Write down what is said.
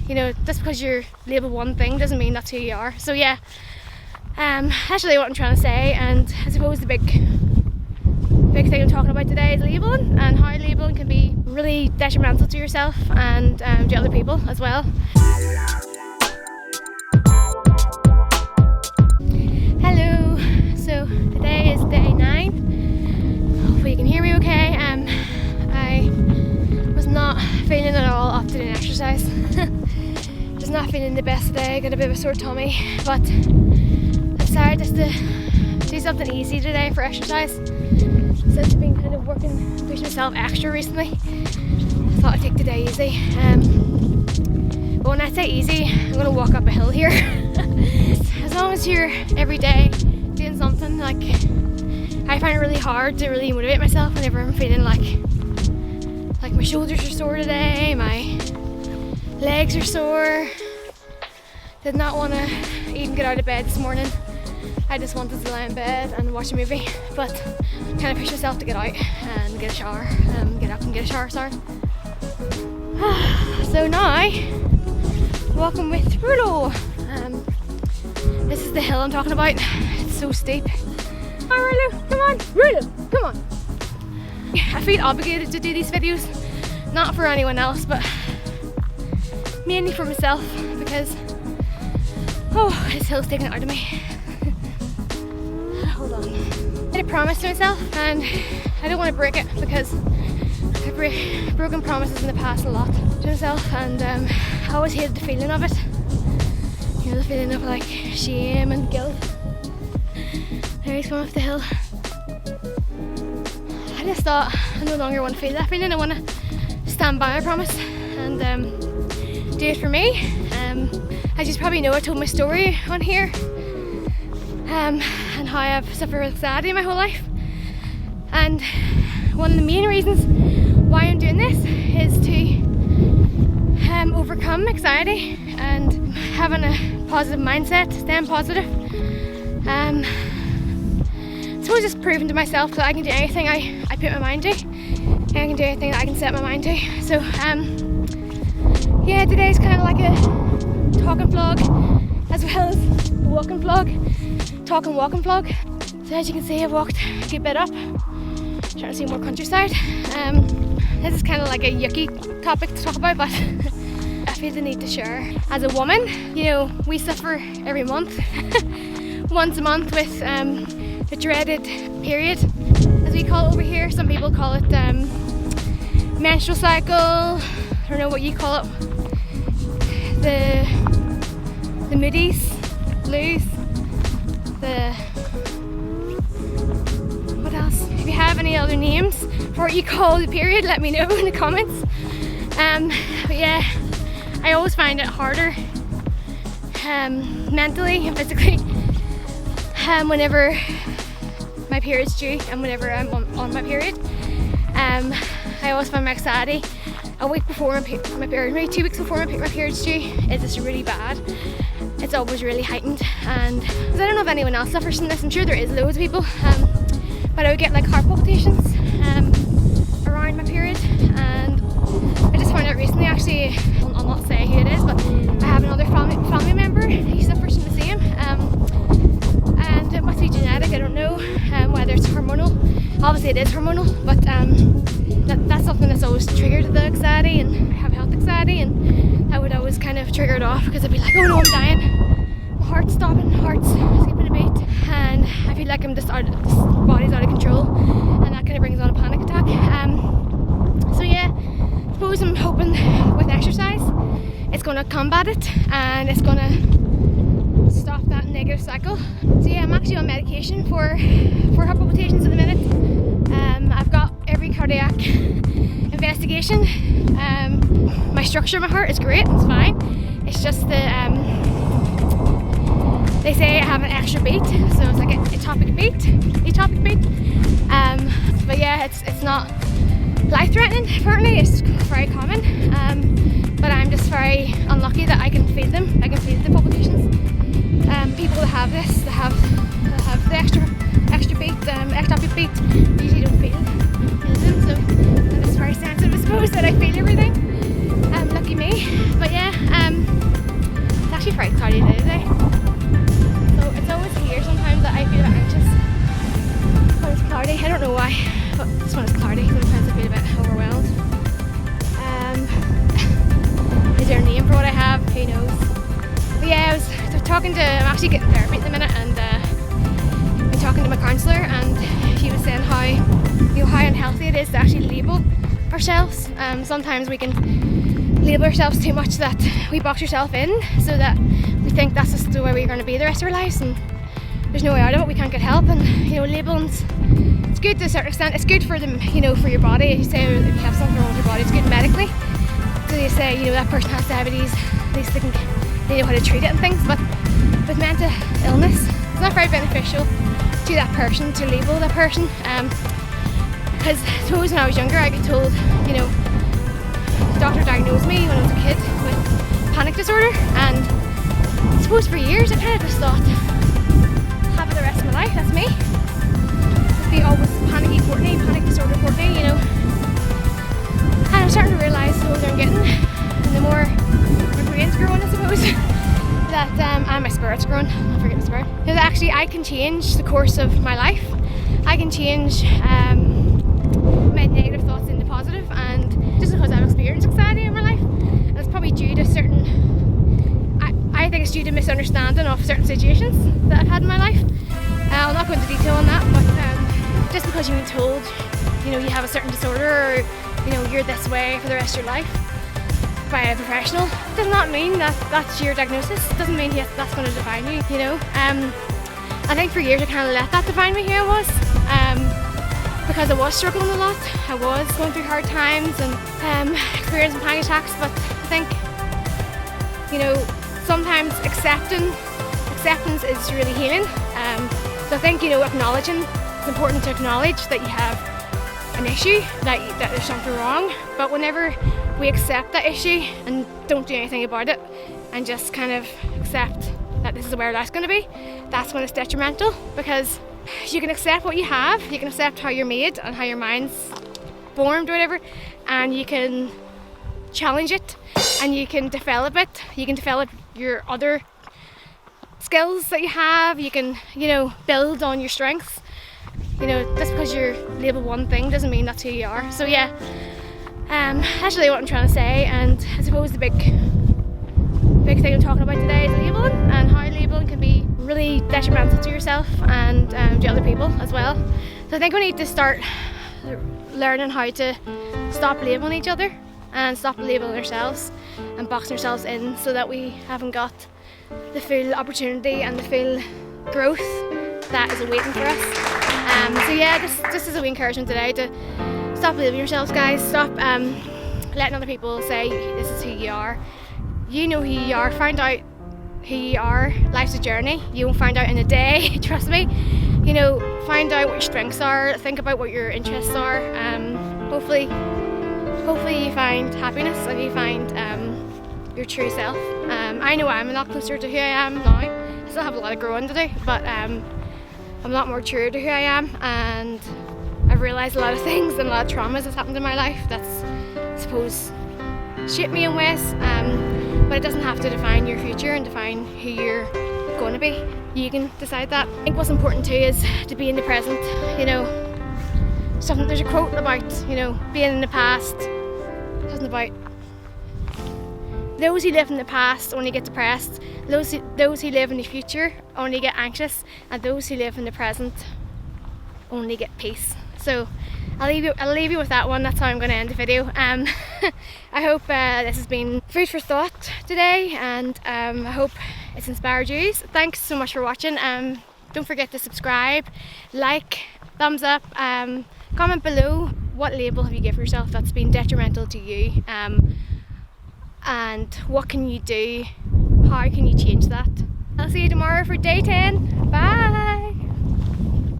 you know, just because you're labelled one thing doesn't mean that's who you are. So yeah, that's really what I'm trying to say. And I suppose the big thing I'm talking about today is labelling, and how labelling can be really detrimental to yourself and to other people as well. Hello, so today is day 9. Hopefully you can hear me okay. I was not feeling at all up to doing exercise. Just not feeling the best today, got a bit of a sore tummy, but I decided just to do something easy today for exercise. Since I've been kind of pushing myself extra recently, I thought I'd take the day easy. But when I say easy, I'm going to walk up a hill here. As long as you're every day doing something, like, I find it really hard to really motivate myself whenever I'm feeling like my shoulders are sore today, my legs are sore. Did not want to even get out of bed this morning. I just wanted to lie in bed and watch a movie, but kind of pushed myself to get out and get a shower, get up and get a shower, sorry. So now, walking with Rulo. This is the hill I'm talking about. It's so steep. Hi Rulo, come on, Rulo, come on. I feel obligated to do these videos, not for anyone else, but mainly for myself, because this hill's taking it out of me. Hold on. I made a promise to myself and I don't want to break it, because I've broken promises in the past a lot to myself, and I always hated the feeling of it. You know, the feeling of like shame and guilt. There he's coming off the hill. I just thought I no longer want to feel that feeling. I want to stand by my promise and do it for me. As you probably know, I told my story on here, and how I've suffered with anxiety my whole life. And one of the main reasons why I'm doing this is to overcome anxiety and having a positive mindset, staying positive. I suppose just proving to myself that I can do anything I put my mind to, and I can do anything that I can set my mind to. So yeah, today's kind of like a talking vlog as well as a walking vlog, talking walking vlog. So as you can see, I've walked a good bit up, trying to see more countryside. This is kind of like a yucky topic to talk about, but I feel the need to share. As a woman, you know, we suffer every month, once a month, with the dreaded period, as we call it over here. Some people call it menstrual cycle. I don't know what you call it. The moodies, blues, what else? If you have any other names for what you call the period, let me know in the comments. But yeah, I always find it harder mentally and physically whenever my period's due and whenever I'm on my period. I always find my anxiety a week before my period, maybe 2 weeks before my period's due, is just really bad. It's always really heightened, and I don't know if anyone else suffers from this. I'm sure there is loads of people, but I would get like heart palpitations around my period, and I just found out recently, actually, I'll not say who it is, but I have another family member, he suffers from the same, and it must be genetic. I don't know whether it's hormonal. Obviously it is hormonal, but that's something that's always triggered the anxiety, and I have health anxiety, and that would always kind of trigger it off, because I'd be like, oh no, I'm dying, my heart's stopping, heart's skipping a beat, and I feel like I'm just body's out of control, and that kind of brings on a panic attack. So yeah, I suppose I'm hoping with exercise it's going to combat it, and it's going to stop that negative cycle. So yeah, I'm actually on medication for heart palpitations at the minute. I've got every cardiac investigation. My structure of my heart is great, it's fine. It's just that they say I have an extra beat, so it's like an ectopic beat. But yeah, it's not life-threatening. Apparently, it's very common. But I'm just very unlucky that I can feel them. I can feel the palpitations. People that have this, that have the extra beat, ectopic beat, usually don't feel them. So I'm just very sensitive, I suppose, that I feel everything. Lucky me. But yeah, blame for what I have, who knows. But yeah, I was talking to, I'm actually getting therapy at the minute, and been talking to my counsellor, and she was saying how, you know, how unhealthy it is to actually label ourselves. Sometimes we can label ourselves too much, that we box ourselves in so that we think that's just the way we're going to be the rest of our lives, and there's no way out of it. We can't get help, and you know, labelling's, it's good to a certain extent. It's good for them, you know, for your body. You say if you have something wrong with your body, it's good medically. So you say, you know, that person has diabetes, at least they know how to treat it and things. But with mental illness, it's not very beneficial to that person to label that person. Because I suppose when I was younger, I get told, you know, the doctor diagnosed me when I was a kid with panic disorder, and I suppose for years I kind of just thought, have it the rest of my life, that's me. Just be always panicky Courtney, panic disorder Courtney, you know. And I'm starting to realise the older I'm getting, and the more my brain's growing, I suppose, that and my spirit's growing, I'll forget the spirit. That actually I can change the course of my life. I can change my negative thoughts into positive, and just because I've experienced anxiety in my life, and it's probably due to certain, I think it's due to misunderstanding of certain situations that I've had in my life. I'll not go into detail on that, but just because you've been told, you know, you have a certain disorder, or you know, you're this way for the rest of your life by a professional, does not mean that that's your diagnosis. It doesn't mean that's going to define you, you know. I think for years I kind of let that define me who I was, because I was struggling a lot. I was going through hard times and experiencing panic attacks, but I think, you know, sometimes acceptance is really healing. So I think, you know, it's important to acknowledge that you have an issue, that there's something wrong, but whenever we accept that issue and don't do anything about it, and just kind of accept that this is where life's going to be, that's when it's detrimental. Because you can accept what you have, you can accept how you're made and how your mind's formed or whatever, and you can challenge it, and you can develop it. You can develop your other skills that you have. You can, you know, build on your strengths. You know, just because you're labelled one thing doesn't mean that's who you are. So yeah, that's really what I'm trying to say. And I suppose the big thing I'm talking about today is labelling, and how labelling can be really detrimental to yourself and to other people as well. So I think we need to start learning how to stop labelling each other and stop labelling ourselves and boxing ourselves in, so that we haven't got the full opportunity and the full growth that is awaiting for us. So yeah, just as a wee encouragement today, to stop labeling yourselves, guys. Stop letting other people say this is who you are. You know who you are. Find out who you are. Life's a journey. You won't find out in a day. Trust me. You know, find out what your strengths are. Think about what your interests are. Hopefully you find happiness and you find your true self. I know I'm a lot closer to who I am now. I still have a lot of growing to do, but I'm a lot more true to who I am, and I've realised a lot of things and a lot of traumas that's happened in my life that's, I suppose, shaped me in ways, but it doesn't have to define your future and define who you're going to be. You can decide that. I think what's important too is to be in the present. You know, there's a quote about, you know, being in the past. Something about those who live in the past only get depressed, those who live in the future only get anxious, and those who live in the present only get peace. So I'll leave you with that one. That's how I'm going to end the video. I hope this has been food for thought today, and I hope it's inspired you. Thanks so much for watching. Don't forget to subscribe, like, thumbs up, comment below what label have you given yourself that's been detrimental to you, and what can you do, how can you change that. I'll see you tomorrow for day 10. Bye.